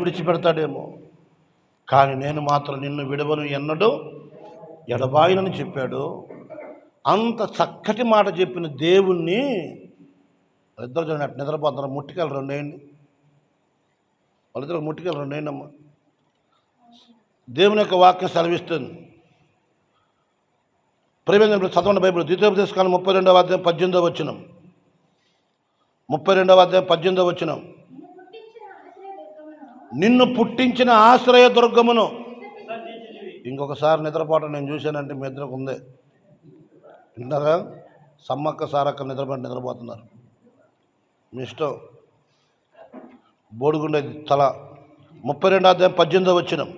విడిచిపెడతాడేమో, కానీ నేను మాత్రం నిన్ను విడవను ఎన్నడూ ఎడబాయనని చెప్పాడు. అంత చక్కటి మాట చెప్పిన దేవుణ్ణి ఇద్దరు చూడండి అటు నిద్రపోతున్నారు. ముట్టికలు రెండేయండి, వాళ్ళిద్దరు ముట్టికలు రెండేయండి అమ్మ. దేవుని యొక్క వాక్యం సెలవిస్తుంది. ప్రేమ చదవండి బైబిల్. ద్వితీయోపదేశకాండం 32వ అధ్యాయం 18వ వచనం. 32వ అధ్యాయం 18వ వచనం. నిన్ను పుట్టించిన ఆశ్రయ దుర్గమును. ఇంకొకసారి నిద్రపోవటం నేను చూశానంటే మీ ఇద్దరికి ఉంది. విన్నారా? సమ్మక్క సారక్క నిద్రపోతున్నారు. మీ ఇష్టం. బోడిగుండే తల. 32వ అధ్యాయం 18వ వచనం.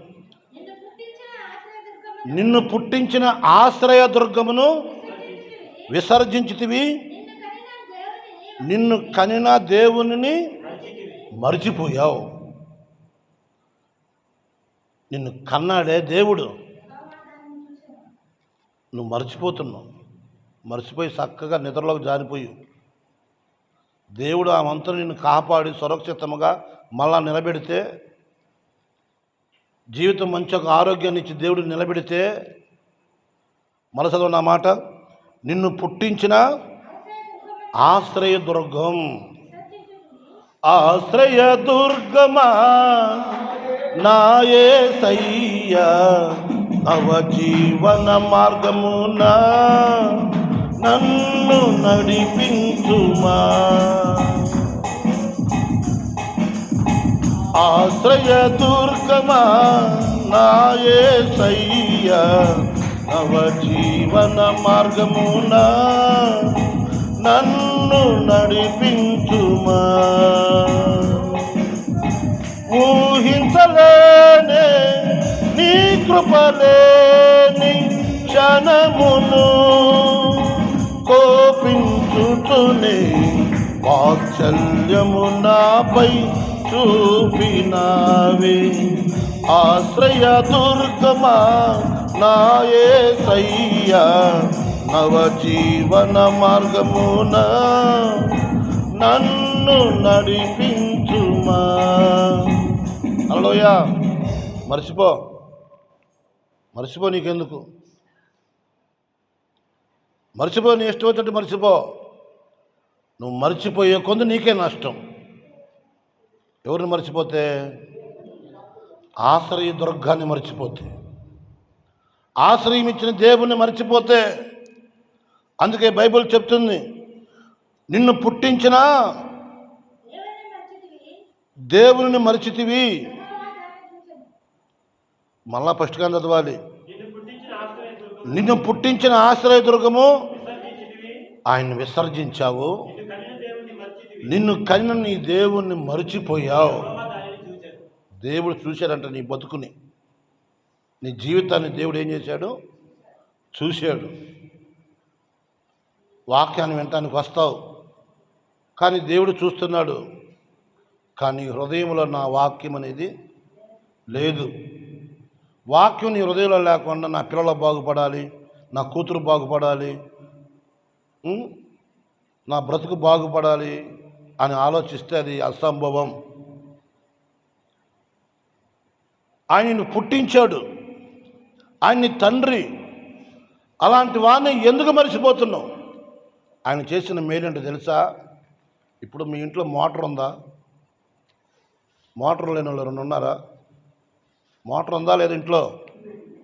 నిన్ను పుట్టించిన ఆశ్రయ దుర్గమును విసర్జించితివి, నిన్ను కనిన దేవునిని మర్చిపోయావు. నిన్ను కన్నాడే దేవుడు, నువ్వు మర్చిపోతున్నావు. మర్చిపోయి చక్కగా నిద్రలోకి జారిపోయి దేవుడు ఆ మంత్రం నిన్ను కాపాడి సురక్షితంగా మళ్ళా నిలబెడితే, జీవితం మంచి ఒక ఆరోగ్యాన్ని ఇచ్చి దేవుడు నిలబెడితే, మనసలో నా మాట, నిన్ను పుట్టించిన ఆశ్రయ దుర్గం. ఆశ్రయ దుర్గమా నా యేసయ్యా, నవజీవన మార్గమున నన్ను నడిపించుమా. ఆశ్రయ దుర్గమా నా యేసయ్యా, నవజీవన మార్గమున నన్ను నడిపించుమా. ఊహించలేనే నీ కృపలేని క్షణమును, కోపించుతూనే వాత్సల్యము నాపై చూపినావే. ఆశ్రయ దుర్గమా నా యేసయ్యా, నవజీవన మార్గమున నన్ను నడిపించుమా. హల్లెలూయా. మర్చిపో నీకెందుకు? మర్చిపో, నీ ఇష్టం వచ్చినట్టు మర్చిపో. నువ్వు మర్చిపోయే కొంత నీకే నష్టం. ఎవరిని మర్చిపోతే? ఆశ్రయ దుర్గాన్ని మర్చిపోతే, ఆశ్రయం ఇచ్చిన దేవుణ్ణి మర్చిపోతే. అందుకే బైబిల్ చెప్తుంది, నిన్ను పుట్టించిన దేవుని మరిచితివి. మళ్ళా ఫస్ట్గా చదవాలి. నిన్ను పుట్టించిన ఆశ్రయ దుర్గము ఆయన్ని విసర్జించావు, నిన్ను కనిన నీ దేవుణ్ణి మరిచిపోయావు. దేవుడు చూశాడంట నీ బతుకుని, నీ జీవితాన్ని దేవుడు ఏం చేశాడు? చూశాడు. వాక్యాన్ని వినటానికి వస్తావు, కానీ దేవుడు చూస్తున్నాడు. కానీ హృదయంలో నా వాక్యం అనేది లేదు. వాక్యం నీ హృదయంలో లేకుండా నా పిల్లలు బాగుపడాలి, నా కూతురు బాగుపడాలి, నా బ్రతుకు బాగుపడాలి అని ఆలోచిస్తే అది అసంభవం. ఆయనను పుట్టించాడు, ఆయన్ని తండ్రి. అలాంటి వాడిని ఎందుకు మర్చిపోతున్నావు? ఆయన చేసిన మేలేంటో తెలుసా? ఇప్పుడు మీ ఇంట్లో మోటార్ ఉందా? మోటార్ లేని వాళ్ళు రెండు ఉన్నారా? మోటార్ ఉందా లేదా ఇంట్లో?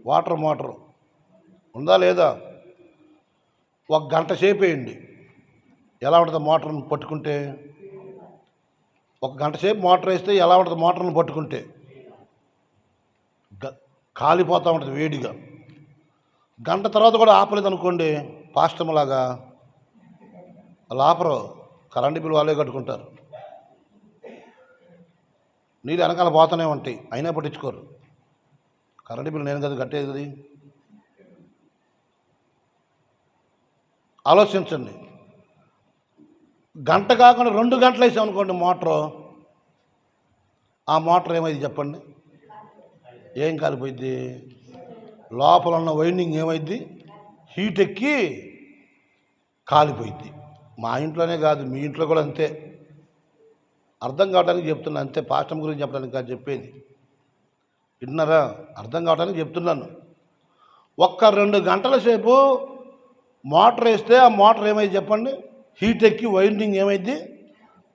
మోటార్ ఉందా లేదా? 1 గంట సేపు వేయండి, ఎలా ఉంటుంది మోటార్ని పట్టుకుంటే? 1 గంట సేపు మోటార్ వేస్తే ఎలా ఉంటుంది మోటార్ని పట్టుకుంటే? కాలిపోతూ ఉంటుంది వేడిగా. గంట తర్వాత కూడా ఆపలేదు అనుకోండి, పాస్టమ్లాగా వాళ్ళు ఆపరు. కరెంటు బిల్లు వాళ్ళే కట్టుకుంటారు. నీళ్ళు వెనకాల పోతూనే ఉంటాయి, అయినా పట్టించుకోరు. కరెంటు బిల్లు నేను కదా కట్టేది కదా. ఆలోచించండి. గంట కాకుండా 2 గంటలు వేసాం అనుకోండి మోటారు, ఆ మోటార్ ఏమైంది చెప్పండి? ఏం కాలిపోయింది? లోపల ఉన్న వైండింగ్ ఏమైంది? హీట్ ఎక్కి కాలిపోయింది. మా ఇంట్లోనే కాదు, మీ ఇంట్లో కూడా అంతే. అర్థం కావడానికి చెప్తున్నాను అంతే, పాస్టమ్ గురించి చెప్పడానికి కాదు చెప్పేది. వింటున్నారా? అర్థం కావడానికి చెప్తున్నాను. ఒక్క 2 గంటల సేపు మోటార్ వేస్తే ఆ మోటార్ ఏమైంది చెప్పండి? హీట్ ఎక్కి వైండింగ్ ఏమైంది?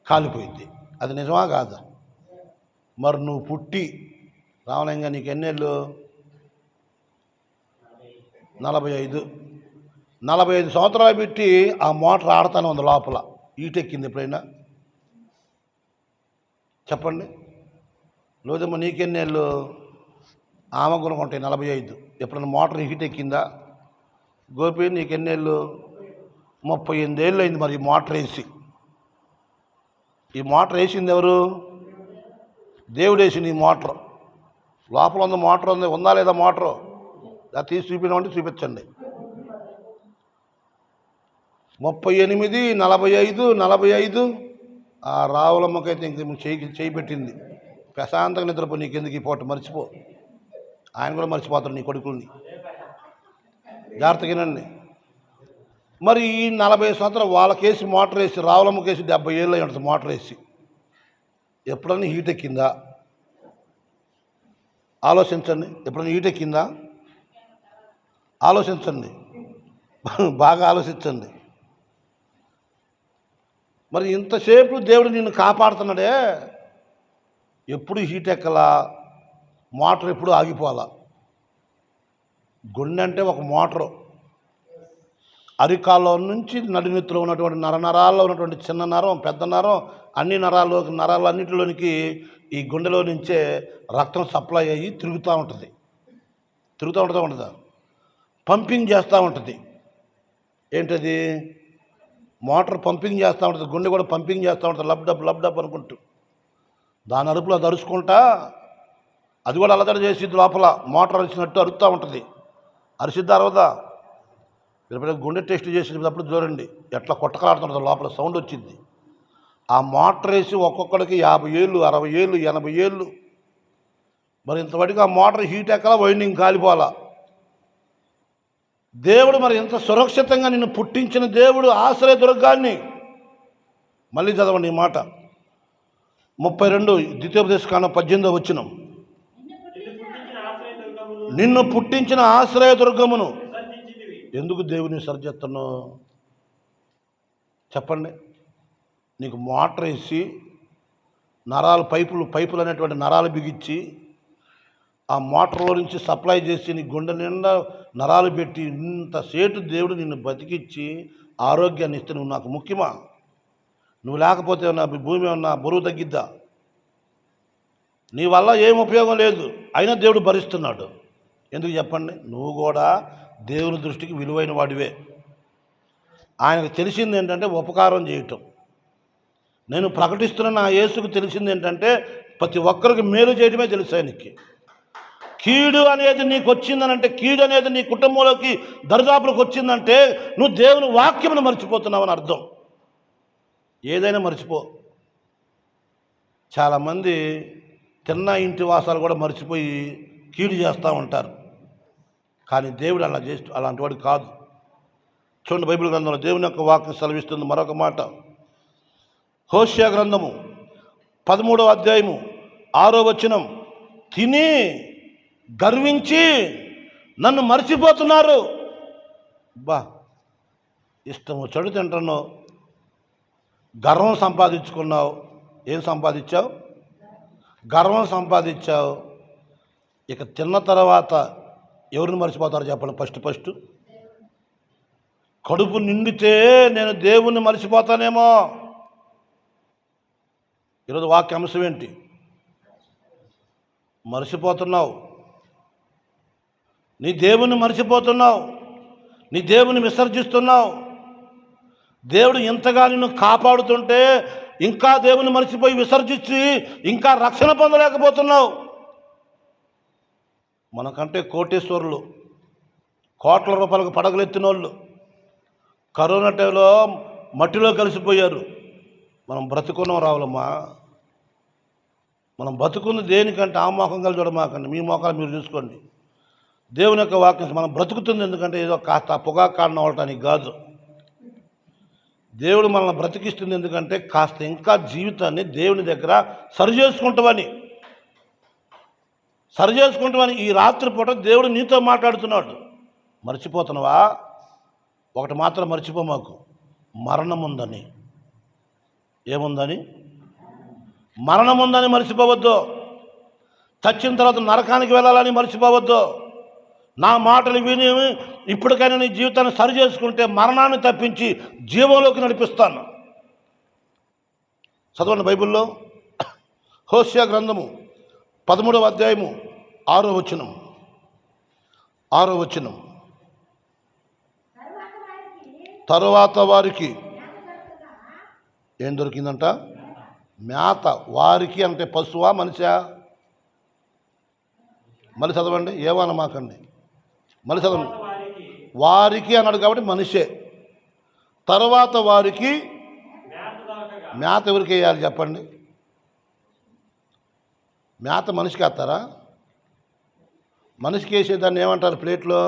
కాలిపోయింది. అది నిజమా కాదా? మరి నువ్వు పుట్టి రామలింగ నీకు ఎన్నేళ్ళు? 45 సంవత్సరాలు పెట్టి ఆ మోటార్ ఆడతానే ఉంది లోపల. హీట్ ఎక్కింది ఎప్పుడైనా చెప్పండి? లోదమ్మ నీకెన్నేళ్ళు? ఆమె కూడా ఉంటాయి 45. ఎప్పుడైనా మోటార్ హీట్ ఎక్కిందా? గోపి నీకెన్నేళ్ళు? 38 ఏళ్ళు అయింది మరి ఈ మోటార్ వేసి. ఈ మోటార్ వేసింది ఎవరు? దేవుడు వేసింది ఈ మోటార్. లోపల ఉంది మోటార్, ఉందా లేదా మోటారు? అది తీసి చూపినామంటే చూపించండి. 38, 45 ఆ రావులమ్మకైతే ఇంక చేయి పెట్టింది. ప్రశాంతంగా నిద్రపో, నీకెందుకు ఈ పూట మర్చిపో. ఆయన కూడా మర్చిపోతాడు నీ కొడుకుల్ని. జాగ్రత్తగానండి. మరి ఈ 40 సంవత్సరాలు వాళ్ళకేసి మోటార్ వేసి, రావులమ్మకేసి 70 ఏళ్ళు అయి ఉంటుంది మోటార్ వేసి. ఎప్పుడన్నా హీట్ ఎక్కిందా? ఆలోచించండి. ఎప్పుడన్నా హీట్ ఎక్కిందా? ఆలోచించండి, బాగా ఆలోచించండి. మరి ఇంతసేపు దేవుడు నిన్ను కాపాడుతున్నాడే, ఎప్పుడు హీట్ ఎక్కలా, మోటార్ ఎప్పుడు ఆగిపోవాలా. గుండె అంటే ఒక మోటరు. అరికాల్లో నుంచి నడినెత్తులో ఉన్నటువంటి నరాల్లో ఉన్నటువంటి చిన్న నరం, పెద్ద నరం, అన్ని నరాలన్నింటిలోనికి ఈ గుండెలో నుంచే రక్తం సప్లై అయ్యి తిరుగుతూ ఉంటుంది. ఉంటుందా? పంపింగ్ చేస్తూ ఉంటుంది. ఏంటది? మోటార్ పంపింగ్ చేస్తూ ఉంటుంది. గుండె కూడా పంపింగ్ చేస్తూ ఉంటుంది, లబ్ డబ్ అనుకుంటూ. దాని అరుపులో అది అరుచుకుంటా అది కూడా అలదడి చేసిద్ది. లోపల మోటార్ అరిచినట్టు అరుస్తూ ఉంటుంది. అరిసిద్దా అరవదా? ఎప్పుడైనా గుండె టెస్ట్ చేసినప్పుడు చూడండి ఎట్లా కొట్టకలాడుతుంటుందో, లోపల సౌండ్ వచ్చింది. ఆ మోటార్ వేసి ఒక్కొక్కడికి 50 ఏళ్ళు, 60 ఏళ్ళు, 80 ఏళ్ళు. మరి ఇంతవరకు ఆ మోటార్ హీట్ ఎక్కలా, వైండింగ్ కాలిపోవాలా. దేవుడు మరి ఇంత సురక్షితంగా నిన్ను పుట్టించిన దేవుడు ఆశ్రయ దుర్గాన్ని. మళ్ళీ చదవండి ఈ మాట. 32 ద్వితీయోపదేశకాండం 18వ వచనం. నిన్ను పుట్టించిన ఆశ్రయ దుర్గమును ఎందుకు దేవుని సరిచేస్తున్నావు చెప్పండి? నీకు మోటార్ వేసి నరాలు పైపులు అనేటువంటి నరాలు బిగించి ఆ మోటార్లో నుంచి సప్లై చేసి నీ గుండె నిండా నరాలు పెట్టి ఇంతసేటు దేవుడు నిన్ను బతికిచ్చి ఆరోగ్యాన్ని ఇస్తే నువ్వు నాకు ముఖ్యమా? నువ్వు లేకపోతే నా భూమి ఏమన్నా బరువు తగ్గిద్దా? నీ వల్ల ఏం ఉపయోగం లేదు, అయినా దేవుడు భరిస్తున్నాడు. ఎందుకు చెప్పండి? నువ్వు కూడా దేవుని దృష్టికి విలువైన వాడివే. ఆయనకు తెలిసింది ఏంటంటే ఉపకారం చేయటం. నేను ప్రకటిస్తున్న నా యేసుకు తెలిసింది ఏంటంటే ప్రతి ఒక్కరికి మేలు చేయటమే తెలుసు ఆయనకి. కీడు అనేది నీకు వచ్చిందనంటే, కీడు అనేది నీ కుటుంబంలోకి దరిదాపులకు వచ్చిందంటే నువ్వు దేవుని వాక్యమును మర్చిపోతున్నావు అని అర్థం. ఏదైనా మర్చిపో. చాలామంది తిన్న ఇంటి వాసాలు కూడా మర్చిపోయి కీడు చేస్తూ ఉంటారు. కానీ దేవుడు అలాంటి వాడు కాదు. చూడండి, బైబిల్ గ్రంథంలో దేవుని యొక్క వాక్యం సెలవిస్తుంది మరొక మాట. హోషేయ గ్రంథము 13వ అధ్యాయము 6వ వచనం. తిని గర్వించి నన్ను మర్చిపోతున్నారు. ఇష్టం చెడు తింటున్నావు, గర్వం సంపాదించుకున్నావు. ఏం సంపాదించావు? గర్వం సంపాదించావు. ఇక తిన్న తర్వాత ఎవరిని మర్చిపోతారో చెప్పండి? ఫస్ట్ కడుపు నిండితే నేను దేవుణ్ణి మర్చిపోతానేమో. ఈరోజు వాక్య అంశం ఏంటి? మర్చిపోతున్నావు. నీ దేవుని మర్చిపోతున్నావు, నీ దేవుని విసర్జిస్తున్నావు. దేవుడు ఇంతగా నిన్ను కాపాడుతుంటే ఇంకా దేవుని మర్చిపోయి విసర్జించి ఇంకా రక్షణ పొందలేకపోతున్నావు. మనకంటే కోటేశ్వరులు, కోట్ల రూపాయలకు పడగలెత్తిన వాళ్ళు కరోనా టైంలో మట్టిలో కలిసిపోయారు. మనం బ్రతుకున్నాం రావులమ్మా. మనం బతుకుంది దేనికంటే ఆ మోకం కలిసి చూడమాకండి, మీ మోకాలు మీరు చూసుకోండి. దేవుని యొక్క వాక్యం మనం బ్రతుకుతుంది ఎందుకంటే ఏదో కాస్త పొగా కారణం అవటానికి కాదు. దేవుడు మనల్ని బ్రతికిస్తుంది ఎందుకంటే కాస్త ఇంకా జీవితాన్ని దేవుని దగ్గర సరి చేసుకుంటామని ఈ రాత్రిపూట దేవుడు నీతో మాట్లాడుతున్నాడు. మర్చిపోతున్నావా? ఒకటి మాత్రం మర్చిపో, మాకు మరణం ఉందని. ఏముందని? మరణం ఉందని మర్చిపోవద్దు. చచ్చిన తర్వాత నరకానికి వెళ్ళాలని మర్చిపోవద్దు. నా మాటలు విని ఇప్పటికైనా నీ జీవితాన్ని సరి చేసుకుంటే మరణాన్ని తప్పించి జీవంలోకి నడిపిస్తాను. చదవండి బైబిల్లో హోషేయ గ్రంథము 13వ అధ్యాయము 6వ వచనం. తరువాత వారికి ఏం దొరికిందంట? మేత. వారికి అంటే పశువా మనిషా? మళ్ళీ చదవండి, ఏమనమాకండి, మళ్ళీ చదవండి. వారికి అన్నాడు కాబట్టి మనిషే. తర్వాత వారికి మేత ఎవరికి వేయాలి చెప్పండి? మేత మనిషికి వేస్తారా? మనిషికి వేసేదాన్ని ఏమంటారు? ప్లేట్లో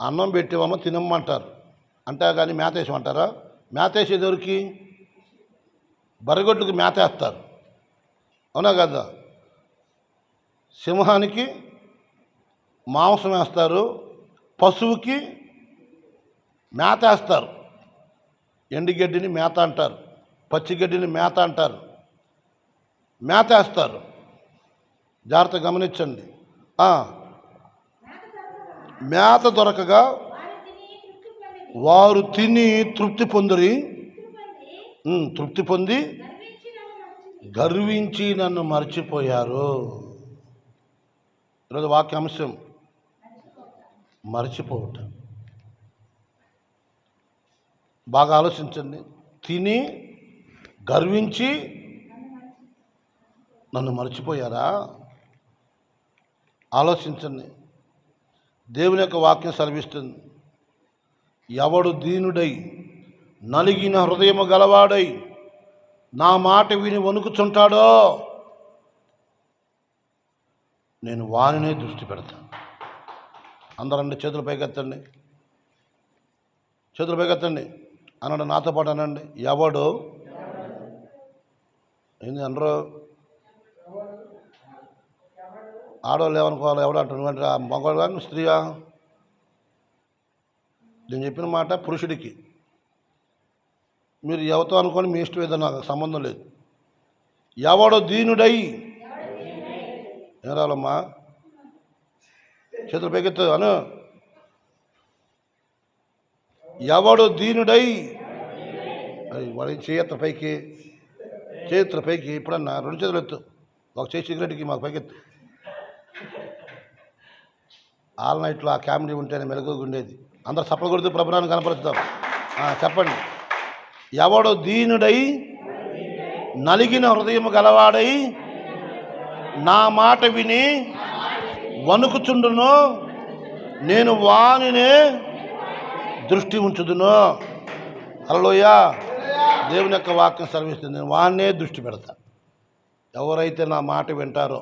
అన్నం పెట్టేవమ్మో తినమ్మంటారు, అంటే కానీ మేత వేసమంటారా? మేత వేసేది ఎవరికి? బర్రెగొడ్లకు మేత వేస్తారు, అవునా కదా? సింహానికి మాంసం వేస్తారు, పశువుకి మేత వేస్తారు. ఎండుగడ్డిని మేత అంటారు, పచ్చిగడ్డిని మేత అంటారు, మేత వేస్తారు. జాగ్రత్త గమనించండి. మేత దొరకగా వారు తిని తృప్తి పొంది గర్వించి నన్ను మర్చిపోయారు. ఈరోజు వాక్యాంశం మర్చిపోవటం. బాగా ఆలోచించండి. తిని గర్వించి నన్ను మర్చిపోయారా? ఆలోచించండి. దేవుని యొక్క వాక్యం సెలవిస్తుంది, ఎవడు దీనుడై నలిగిన హృదయము గలవాడై నా మాట విని వణుకుచుంటాడో నేను వానినే దృష్టి పెడతాను. అందరండి చేతులు పైకెత్తండి, చేతులు పైకెత్తండి అన్నాడు. నాతో పాటు అనండి, ఎవడు. ఏంది అనరు? ఆడవాళ్ళు ఏమనుకోవాలి? ఎవడు అంటున్నాడు? మగవాడు కానీ స్త్రీయా? నేను చెప్పిన మాట పురుషుడికి. మీరు ఎవరితో అనుకోని మీ ఇష్టం ఏదో, నాకు సంబంధం లేదు. ఎవడు దీనుడై, ఏం రావాలమ్మా? చేతులు పైకెత్తు అను. ఎవడు దీనుడై, వాడి చేయత్త పైకి, చేతుల పైకి. ఇప్పుడన్నా 2 చేతులు ఎత్తు. ఒక చేయి సిగరెట్కి మాకు పైకెత్తు. ఆల్ నైట్లో ఆ కామెడీ ఉంటేనే మెలుగుగా ఉండేది. అందరు చప్పలు కొడుతూ ప్రభుత్వాన్ని కనపరుస్తాం. చెప్పండి. ఎవడు దీనుడై నలిగిన హృదయం గలవాడై నా మాట విని వణుకుచుండును, నేను వానినే దృష్టి ఉంచుదును. హల్లెలూయా. దేవుని యొక్క వాక్యం సెలవిస్తుంది, నేను వాన్నే దృష్టి పెడతా. ఎవరైతే నా మాట వింటారో,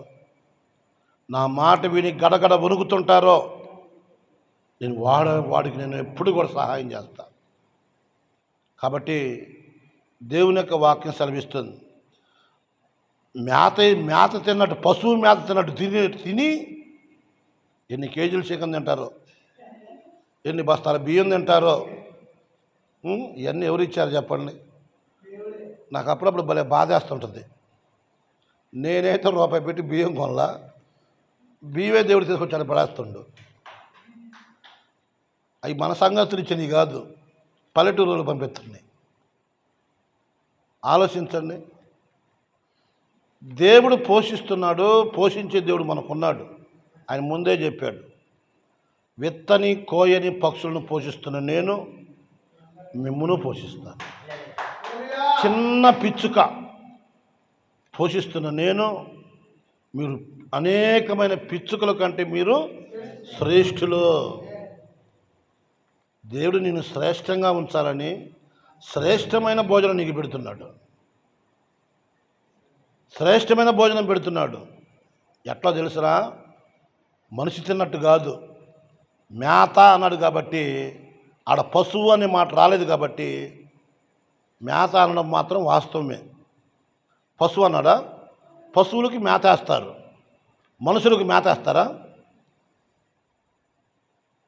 నా మాట విని గడగడ వణుకుతుంటారో, నేను వాడికి నేను ఎప్పుడు కూడా సహాయం చేస్తాను. కాబట్టి దేవుని యొక్క వాక్యం సెలవిస్తుంది, మేత తిన్నట్టు, పశువు మేత తిన్నట్టు తిని ఎన్ని కేజీలు చికెన్ తింటారో, ఎన్ని బస్తాల బియ్యం తింటారో, ఇవన్నీ ఎవరు ఇచ్చారు చెప్పండి? నాకు అప్పుడప్పుడు భలే బాధేస్తుంటుంది. నేనైతే రూపాయి పెట్టి బియ్యం కొనలా, బియ్యమే దేవుడు తీసుకొచ్చాడు పడేస్తుండు. అవి మన సంగతులు ఇచ్చినవి కాదు, పల్లెటూరులో పంపిస్తున్నాయి. ఆలోచించండి. దేవుడు పోషిస్తున్నాడు, పోషించే దేవుడు మనకున్నాడు. ఆయన ముందే చెప్పాడు, విత్తని కోయని పక్షులను పోషిస్తున్న నేను మిమ్మును పోషిస్తాను. చిన్న పిచ్చుక పోషిస్తున్న నేను, మీరు అనేకమైన పిచ్చుకల కంటే మీరు శ్రేష్ఠులు. దేవుడు నిన్ను శ్రేష్టంగా ఉంచాలని శ్రేష్టమైన భోజనం నీకు పెడుతున్నాడు. శ్రేష్టమైన భోజనం పెడుతున్నాడు. ఎట్లా తెలుసురా? మనిషి తిన్నట్టు కాదు, మేత అన్నాడు కాబట్టి ఆడ పశువు అనే మాట రాలేదు కాబట్టి మేత అనడం మాత్రం వాస్తవమే. పశువు అన్నాడా? పశువులకి మేత వేస్తారు, మనుషులకు మేత వేస్తారా?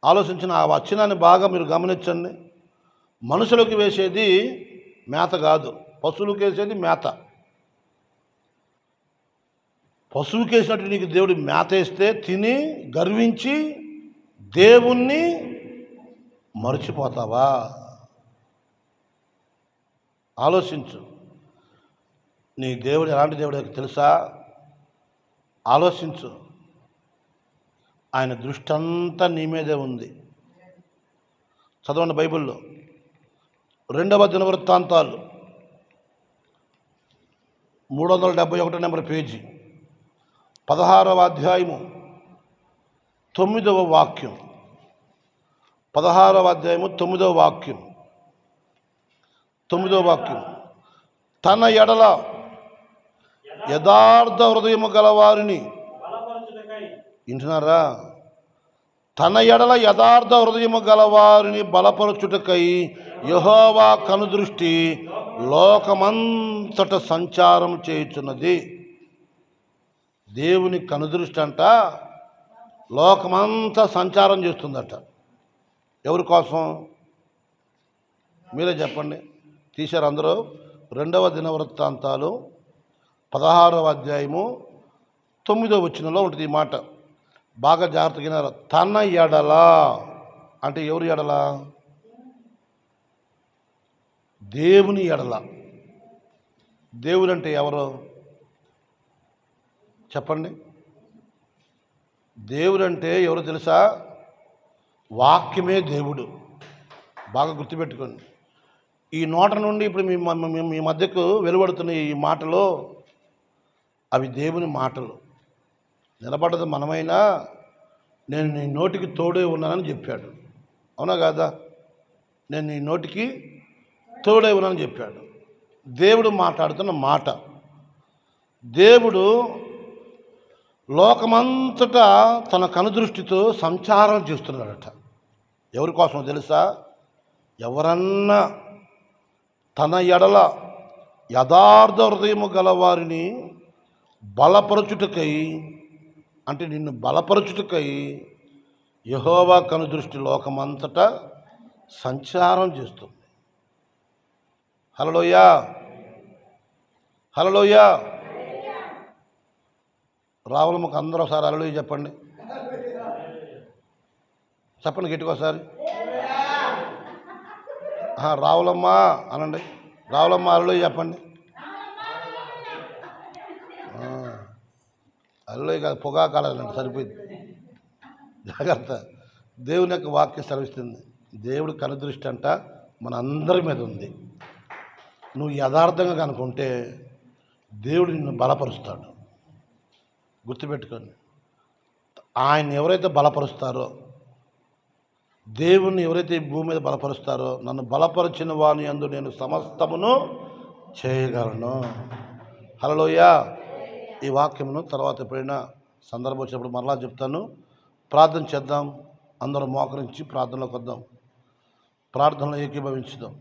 ఆలోచించిన ఆ వచనాన్ని బాగా మీరు గమనించండి. మనుషులకు వేసేది మేత కాదు, పశువులకు వేసేది మేత. పశువుకి వేసినట్టు నీకు దేవుడు మేత వేస్తే తిని గర్వించి దేవుణ్ణి మర్చిపోతావా? ఆలోచించు. నీ దేవుడు ఎలాంటి దేవుడు తెలుసా? ఆలోచించు. ఆయన దృష్టి అంతా నీ మీదే ఉంది. చదవండి బైబిల్లో 2వ దినవృత్తాంతాలు 371 నెంబర్ పేజీ 16వ అధ్యాయము 9వ వాక్యం. 16వ అధ్యాయము 9వ వాక్యం. 9వ వాక్యం. తన ఎడల యథార్థ హృదయము గలవారిని, వింటున్నారా? తన ఎడల యథార్థ హృదయము గలవారిని బలపరచుటకై యెహోవా కనుదృష్టి లోకమంతట సంచారం చేయుచున్నది. దేవుని కనుదృష్టి అంట లోకమంతా సంచారం చేస్తుందట. ఎవరి కోసం? మీరే చెప్పండి. తీశారు అందరూ? 2వ దినవృత్తాంతాలు 16వ అధ్యాయము 9వ వచనంలో ఉంటుంది ఈ మాట. బాగా జాగ్రత్తగా. తన ఎడల అంటే ఎవరి ఎడల? దేవుని ఎడల. దేవుడు అంటే ఎవరు చెప్పండి? దేవుడు అంటే ఎవరు తెలుసా? వాక్యమే దేవుడు. బాగా గుర్తుపెట్టుకోండి. ఈ నోట నుండి ఇప్పుడు మీ మధ్యకు వెలువడుతున్న ఈ మాటలు అవి దేవుని మాటలు. నిలబడ్డది మనమైనా నేను నీ నోటికి తోడే ఉన్నానని చెప్పాడు. అవునా కాదా? నేను నీ నోటికి తోడే ఉన్నానని చెప్పాడు. దేవుడు మాట్లాడుతున్న మాట. దేవుడు లోకమంతటా తన కనుదృష్టితో సంచారం చేస్తున్నాడట. ఎవరి కోసం తెలుసా? ఎవరన్నా తన ఎడల యథార్థ హృదయము గలవారిని బలపరచుటకై, అంటే నిన్ను బలపరచుటకై యెహోవా కనుదృష్టి లోకమంతటా సంచారం చేస్తుంది. హల్లెలూయా, హల్లెలూయా. రావులమ్మకు అందరూ ఒకసారి హల్లెలూయా చెప్పండి. చెప్పండి గట్టిగా ఒకసారి. రావులమ్మ అనండి. రావులమ్మ హల్లెలూయా చెప్పండి. హల్లెలూయా కాదు, పొగాకాలండి, సరిపోయింది. జాగ్రత్త. దేవుని యొక్క వాక్యం సెలవిస్తుంది. దేవుడు కనుదృష్టి అంట మన అందరి మీద ఉంది. నువ్వు యథార్థంగా కనుకుంటే దేవుడు నిన్ను బలపరుస్తాడు. గుర్తుపెట్టుకోండి. ఆయన ఎవరైతే బలపరుస్తారో, దేవుణ్ణి ఎవరైతే ఈ భూమి మీద బలపరుస్తారో, నన్ను బలపరిచిన వాని యందు నేను సమస్తమును చేయగలను. హల్లెలూయా. ఈ వాక్యమును తర్వాత ఎప్పుడైనా సందర్భం వచ్చినప్పుడు మరలా చెప్తాను. ప్రార్థన చేద్దాం. అందరూ మోకరించి ప్రార్థనలోకి వద్దాం. ప్రార్థనలో ఏకీభవించుదాం.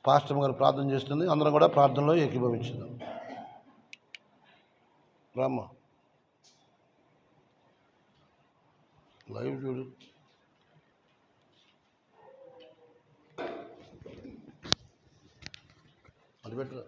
పాస్టర్ గారు ప్రార్థన చేస్తుంది. అందరం కూడా ప్రార్థనలో ఏకీభవించుదాం. రామ్మ లైవ్ చూడు. అది పెట్టు.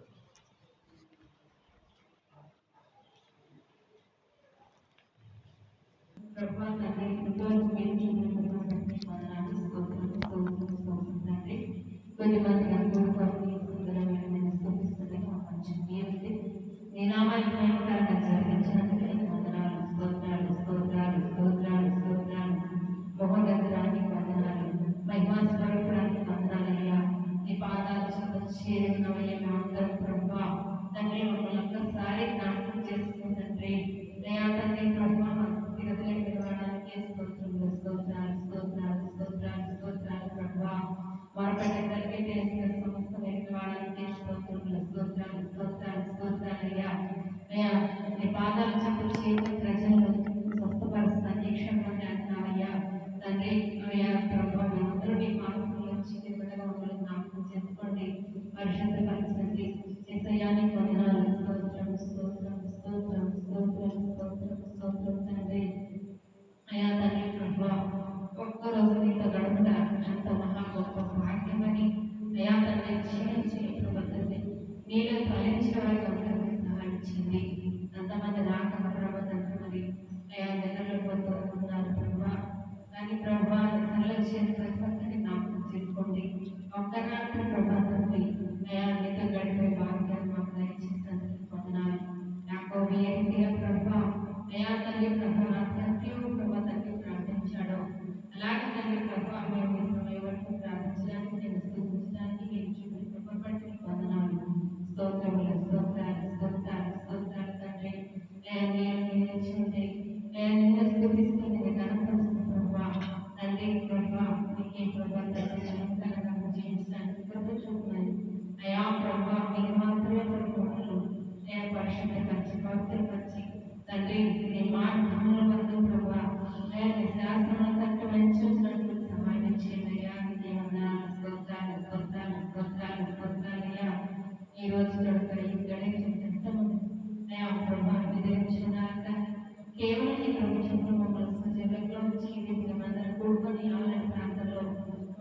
ఏ రీతిగా ప్రభా అయా తండ్రి ప్రభా నా తండ్రి ప్రభా తండ్రి ప్రార్థించాడో అలాగే తండ్రి ప్రభా మేము ఈ సమయం వరకు ప్రార్థించడానికి నేను స్థుతించడానికి మీరు చూపిన కృప బట్టి నీకు వందనాలు. స్తోత్రములు స్తోత్రాలు స్తోత్రాలు స్తోత్రాలు తండ్రి. నేను నిలిచింది నిన్ను స్థుతిస్తూ నేను కనపరుస్తున్న ప్రభా తండ్రి ప్రభా నీకే ప్రభా తండ్రి నమ్మకంగా జీవించడానికి కృప చూపమని అయా ప్రభా మీరు మాత్రమే ప్రభువులు నేను పరిశుద్ధ పరిచి పవిత్రపరిచి తండ్రి నీ మార్గంలో వద్దు ప్రభా నేను శాసనం తట్టు మంచినట్లు సహాయం చేయండి అయ్యా. నీకే వందనాలు స్తోత్రాలు స్తోత్రాలు స్తోత్రాలు స్తోత్రాలయ్యా. ఈ రోజు కనుక ఈ గడిచిన ఎంతమంది అయా ప్రభా విధించున్నాక కేవలం ఈ ప్రభుత్వం మమ్మల్ని సజీవంలో ఉంచి ఇది మేమందరం కూడుకొని ఆలయ ప్రాంతంలో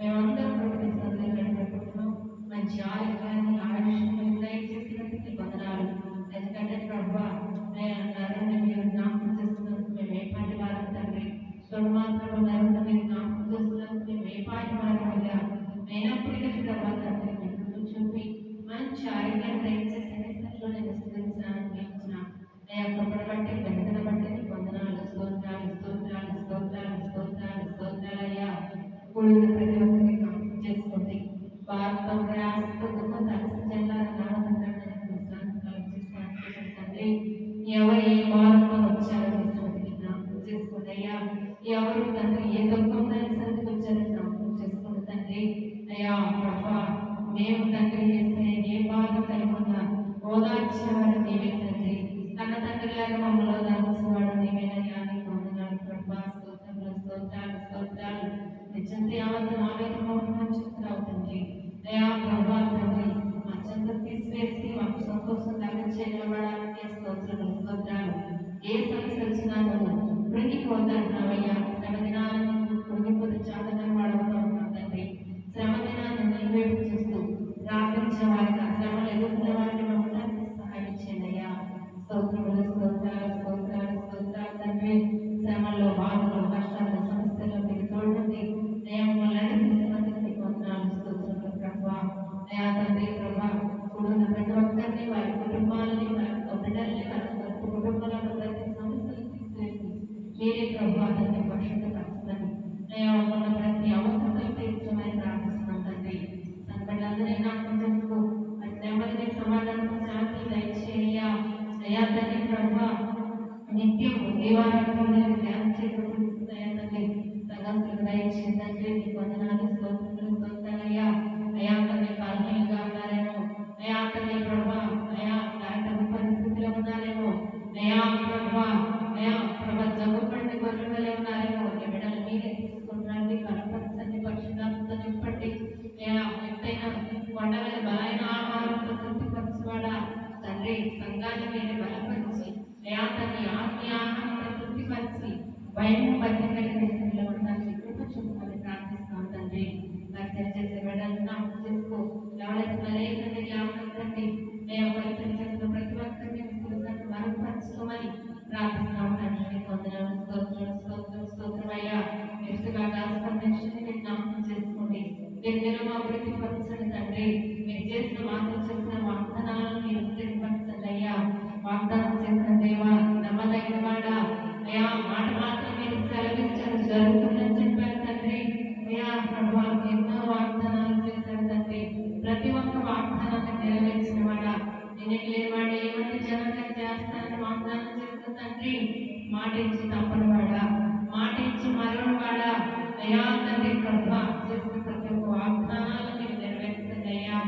మేమందరం ప్రభు సందేహం గడిపెట్టుకున్నాం. మంచి ఆరోగ్యాన్ని ఆయుష్ని దయచేసినందుకు వందనాలు. ఎందుకంటే ప్రభా నరుని మీరు జ్ఞాపకం చేస్తున్నందుకు మేము ఏ పాటి వారం తండ్రి మాత్రం నరుని మీరు జ్ఞాపకం చేస్తున్నందుకు మేము ఏ పాటి వారం అయ్యా. అయినప్పటికీ ప్రభా తండ్రి మీకు చూపి మంచి ఆరోగ్యాన్ని దయచేసి నేను స్థితించడానికి అయ్యా కృపను బట్టి పెద్దల బట్టి నీకు వందనాలు స్తోత్రాలు స్తోత్రాలు స్తోత్రాలు స్తోత్రాలు స్తోత్రాలయ్యా. కూడిన ప్రతి ఒక్కరిని జ్ఞాపకం చేసుకోండి. భారతం ప్రయాసతో తలసి చెల్లాలని తండ్రి ఎవరు ఏ భారంతో వచ్చారో జ్ఞాపకం చేసుకోండి అయ్యా. ఎవరు తండ్రి ఏ దుఃఖంతో సరికి వచ్చారో జ్ఞాపకం చేసుకోండి తండ్రి. అయ్యా ప్రభా మేము తండ్రి చేస్తే ఏ బాధ కలిగినా ఓదార్చేవాడు నీవే తండ్రి. కన్న తండ్రిలాగా మమ్మల్ని ఓదార్చేవాడు నీవేనయ్యా. నీకు వందనాలు ప్రభా స్తోత్రములు స్తోత్రాలు స్తోత్రాలు నిత్యం యావత్తు ఆవేదన చెప్తున్నావు తండ్రి. అయ్యా ప్రభా తండ్రి మా చెంత తీసివేసి మాకు సంతోషం కలిగించే నిలబడడానికి స్తోత్రములు స్తోత్రాలు. ఏ సమస్య వచ్చినా నువ్వు కృంగిపోతాడున్నావయ్యా. శ్రమ దినాన్ని కృంగిపోతే చాలని వాడవుతావు తండ్రి. శ్రమ దినాన్ని నీవే చూస్తూ ప్రార్థించే వారిని శ్రమలు ఎదుర్కొనే వారిని మమ్మల్ని సహాయం చేయండి అయ్యా. స్తోత్రములు స్తోత్రాలు స్తోత్రాలు స్తోత్రాలు తండ్రి. శ్రమల్లో బాధలు కష్టాలు సమస్యలు మీకు తోడుండి అయ్యా మమ్మల్ని నడిపిస్తున్నందుకు నీకు వందనాలు స్తోత్రములు ప్రభా. అయ్యా తండ్రి ప్రభా కూడిన ప్రతి ఒక్కరిని వారి కుటుంబాలని వారి బిడ్డల్ని వారి కుటుంబాలను ప్రతి సమస్యలు తీసివేసి మీరే ప్రభా తండ్రి పరిశుద్ధపరుచుకొని అయ్యా మన ప్రతి అవసరం తీర్చమని ప్రార్థిస్తున్నాం తండ్రి. సంకటాలని జ్ఞాపకం చేసుకో నెమ్మదిని సమాధానం శాంతి దయచేయ్యా. అయ్యా తండ్రి ప్రభా నిత్యం దేవాలయంలో ధ్యానం చేయబడుతున్నాయా తండ్రి. సగస్తులకు దయచేయండి నీకు వందనాలు స్తోత్రములు స్తోత్రాలయ్యా. అయా తండ్రి కాలనీలుగా ఉన్నారేమో అయా తండ్రి ప్రభా అయా కరెంటు పరిస్థితిలో ఉన్నారేమో అయా ప్రభా అయా ప్రభా జబ్బు పడి గొర్రెలు ఉన్నారేమో ఈ బిడ్డలు మీరే తీసుకుంటారండి. బలపరచండి పరిశుద్ధాత్మతో నింపండి. అయా ఎత్తైన కొండ మీద బలైన ఆహారంతో తృప్తిపరచువాడా తండ్రి. సంఘాన్ని మీరే బలపరిచి అయా తండ్రి ఆత్మీయ ఆహారంతో తృప్తిపరిచి భయం భక్తి కలిగిన స్థితిలో ఉండడానికి కృప చూపుకొని ప్రార్థిస్తాం తండ్రి. పరిచయం చేసే బిడ్డలను జ్ఞాపకం చేసుకో. ఎవరైతే జ్ఞాపకండి మేము పరిచయం చేసిన ప్రతి ఒక్కరిని మరపరచుకోమని ప్రార్థిస్తాం తండ్రి. వందనాలు స్తోత్రం స్తోత్రం స్తోత్రమయ్యా. ఎరుసగా స్పందించండి జ్ఞాపకం చేసుకోండి. మీరు మా అభివృద్ధి పరచండి తండ్రి. మీరు చేసిన మాటలు చేసిన వాగ్దానాలను మీరు స్థిరపరచండి అయ్యా. వాగ్దానం చేసిన దేవా నమ్మదగిన వాడా అయ్యా మాట మాత్రం మీరు సెలవించారు జరుగుతుందని చెప్పారు తండ్రి. అయ్యా ప్రభా ఎన్నో వాగ్దానాలు చేశారు తండ్రి. ప్రతి ఒక్క వాగ్దానాన్ని నెరవేర్చిన వాడా నేను లేనివాడు ఏమంటే జనంగా చేస్తానని వాగ్దానం చేసిన తండ్రి. మాట ఇచ్చి తప్పని వాడా మాట ఇచ్చి మరొని వాడా అయ్యా తండ్రి ప్రభా చేసిన ప్రతి ఒక్క వాగ్దానాలను మీరు నెరవేర్చండి అయ్యా.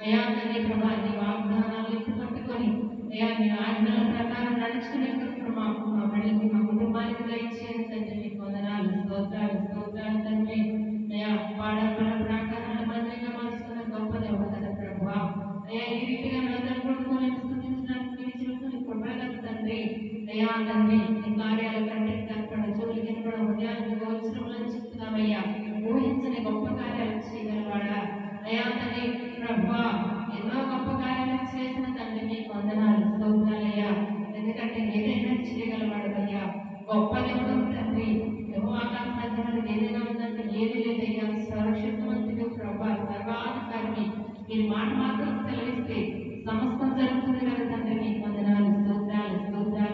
అయ్యా తండ్రి ప్రభా నీ వాగ్దానాలు ఎత్తుపట్టుకొని అయ్యా నీ ఆజ్ఞల ప్రకారం నడుచుకునే మా బిడ్డకి మా కుటుంబానికి దయచేయండి తండ్రి. నీకు వందనాలు స్తోత్రాలు స్తోత్రాలు తండ్రి. అయ్యా పాడబడ ప్రాకారాల మందిరంగా మార్చుకున్న గొప్ప దేవుడు కదా ప్రభా. అయ్యా ఈ రీతిగా అందరూ కొడుకుని స్థుతించడానికి నిలిచినటువంటి కృపగల తండ్రి. అయ్యా తండ్రి నీ కార్యాల కంటే కనపడ చెవులు కనపడ హృదయానికి గోచరములని చెప్తున్నామయ్యా. ఊహించని గొప్ప కార్యాలు చేయగలవాడా అయ్యా తండ్రి ప్రభా. ఎన్నో గొప్ప కార్యాలు చేసిన తండ్రి నీకు వందనాలు స్తోత్రాలయ్యా. ఎందుకంటే ఏదైనా చేయగలవాడు అయ్యా. గొప్ప దేవుడు తండ్రి. ఆకాశాలు ఏదైనా ఉందంటే ఏది లేదయ్యా. సర్వశక్తివంతుడు ప్రభా సర్వాధికారి. మీరు మాట మాత్రం సెలవిస్తే సమస్తం జరుగుతుంది కదా తండ్రి. నీకు వందనాలు స్తోత్రాలు స్తోత్రాలు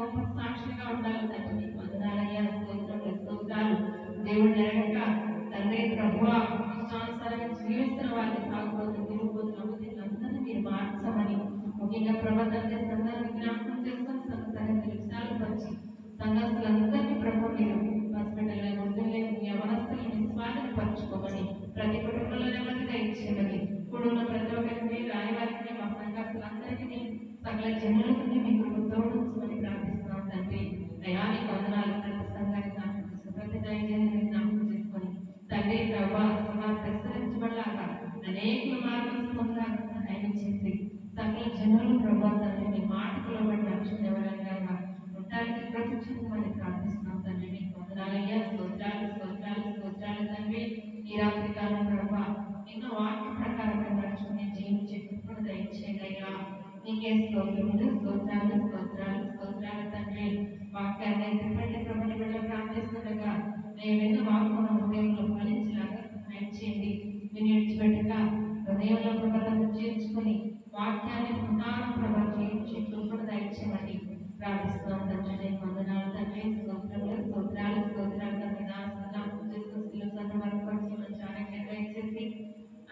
గొప్ప సాక్షిగా ఉండాలి తండ్రి. నీకు వందనాలయ్యా, స్తోత్రములు, స్తోత్రాలు. దేవుడు ఎరగక తండ్రి ప్రభువా ఇష్టానుసారంగా జీవిస్తున్న వారిని తాగుబోతులు, తిరుగుబోతులు, అమ్మతులందరినీ మీరు మార్చమని ముఖ్యంగా ప్రభా తండ్రి సంఘాన్ని జ్ఞాపకం చేసుకొని సంఘాన్ని విశాలపరిచి సంఘస్థులందరినీ ప్రభు మీరు హాస్పిటల్ వృద్ధుల్ని యవనస్తుల్ని స్వాధీనపరచుకోమని ప్రతి కుటుంబంలో నెమ్మదిగా ఇచ్చేమని కుటుంబ ప్రతి ఒక్కరికి రాయవారికి మా సంఘస్థులందరికీ సకల జనులకు మీకు తోడుంచమని ప్రార్థిస్తున్నాం తండ్రి. దయానికి వందనాలు. ప్రతి సంఘాన్ని జ్ఞాపకం చేసుకొని ప్రతి దైవజనుని జ్ఞాపకం చేసుకొని తండ్రి ప్రభా సమాజ ప్రసరించబడలాగా అనేక మార్గం పొందలాగా సహాయం చేసి సకల జనులు ప్రభా తండ్రి మీ మాటలో బట్టి నడుచుకునే వరంగా ఉండడానికి ప్రతిష్ఠించమని ప్రార్థిస్తున్నాం తండ్రి. మీకు వందనాలయ్యా, స్తోత్రాలు, స్తోత్రాలు, స్తోత్రాలు తండ్రి. ఈ రాత్రి కాలం ప్రభా ఇంకా వాక్య ప్రకారంగా నడుచుకునే జీవించే కృపను దయచేయగయ్యా. నీకే స్తోత్రములు, స్తోత్రాలు, స్తోత్రాలు, స్తోత్రాలు తండ్రి. వాక్యాన్ని ఎటువంటి ప్రభుని బిడ్డలు ప్రార్థిస్తుండగా నేను విన్న వాక్కు మన హృదయంలో ఫలించేలాగా సహాయం చేయండి. మీరు విడిచిపెట్టక హృదయంలో ప్రభలను చేర్చుకొని వాక్యాన్ని పునారం ప్రభ చేయించి కృపను దయచేయమని ప్రార్థిస్తున్నాం తండ్రి. నేను వందనాలు తండ్రి. స్తోత్రములు, స్తోత్రాలు, స్తోత్రాలు తండ్రి. దాసులు చేసుకొని వరపరిచి మంచి ఆరోగ్యం దయచేసి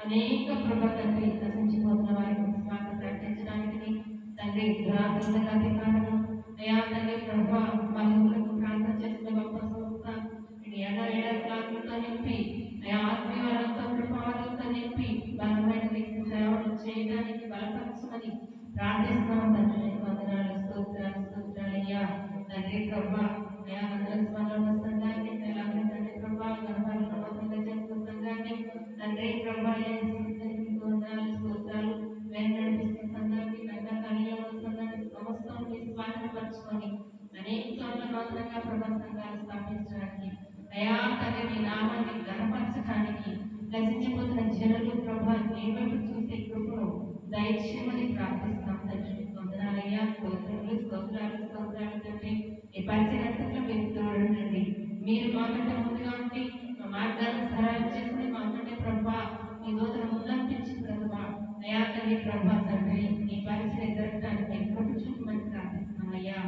అనేక ప్రభ తండ్రి నశించిపోతున్న వారికి స్వాత ప్రకటించడానికి తండ్రి రాత్రులుగా అధికారము అయా తండ్రి ప్రభ మనుషులకు ప్రార్థన చేసిన గొప్ప సంస్థ ఏడాదితో నింపి అయా ఆత్మీయులతో కృపాలతో నింపి బలమైన సేవలు చేయడానికి బలపరచమని ప్రార్థిస్తున్నాం తండ్రి. వందనాలు, స్తోత్రాలు, స్తోత్రాలయ్యా తండ్రి ప్రభ అయా మందల సంఘాన్ని తండ్రి ప్రభ గర్భాలను చేస్తున్న సంఘాన్ని తండ్రి ప్రభ వందనాలు, స్తోత్రాలు నడిపిస్తున్న సంఘాన్ని తండ్రి సంఘాన్ని సమస్తం స్వాధీనపరచుకొని అనేక చోట్ల నూతనంగా ప్రభా సంఘాలు స్థాపించడానికి అయా తండ్రి మీ నామాన్ని గణపరచడానికి నశించిపోతున్న జనులు ప్రభా నీ వైపు చూసే కృపను దయచేయమని ప్రార్థిస్తాం తండ్రి. వందనాలయ్యా, స్తోత్రములు, స్తోత్రాలు, స్తోత్రాలు తండ్రి. ఈ పరిచయంలో మీరు తోడండి. మీరు మాకంటే ముందుగా ఉండి మా మార్గాన్ని సహాయం చేసి మాకంటే ప్రభా మీ దూతను ముందంపించి ప్రభా అయా తండ్రి ప్రభా తండ్రి ఈ పరిచయం జరగడానికి కృప చూపమని ప్రార్థిస్తున్నామయ్యా.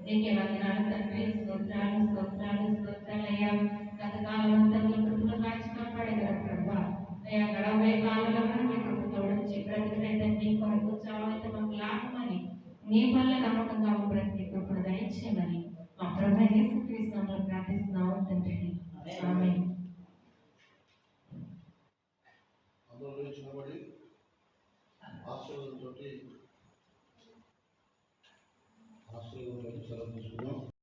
నీకే వందనాలు తండ్రి. స్తోత్రాలు, స్తోత్రాలు, స్తోత్రాలయ్యా. గత కాలం అంతా మీ కృపలో కాచి కాపాడేదా ప్రభా అయ్యా. గడవే కాలంలో మీ కృప తోడించి బ్రతికినైతే నీ కొరకు చావైతే మాకు లాభమని నీ వల్ల నమ్మకంగా బ్రతికి కృపను దయచేయమని మా ప్రభు యేసుక్రీస్తునామములో ప్రార్థిస్తున్నాము తండ్రి. ఆమేన్. అందరూ లేచి నిలబడి ఆశీర్వాదంతో సెలవు తీసుకున్నాం.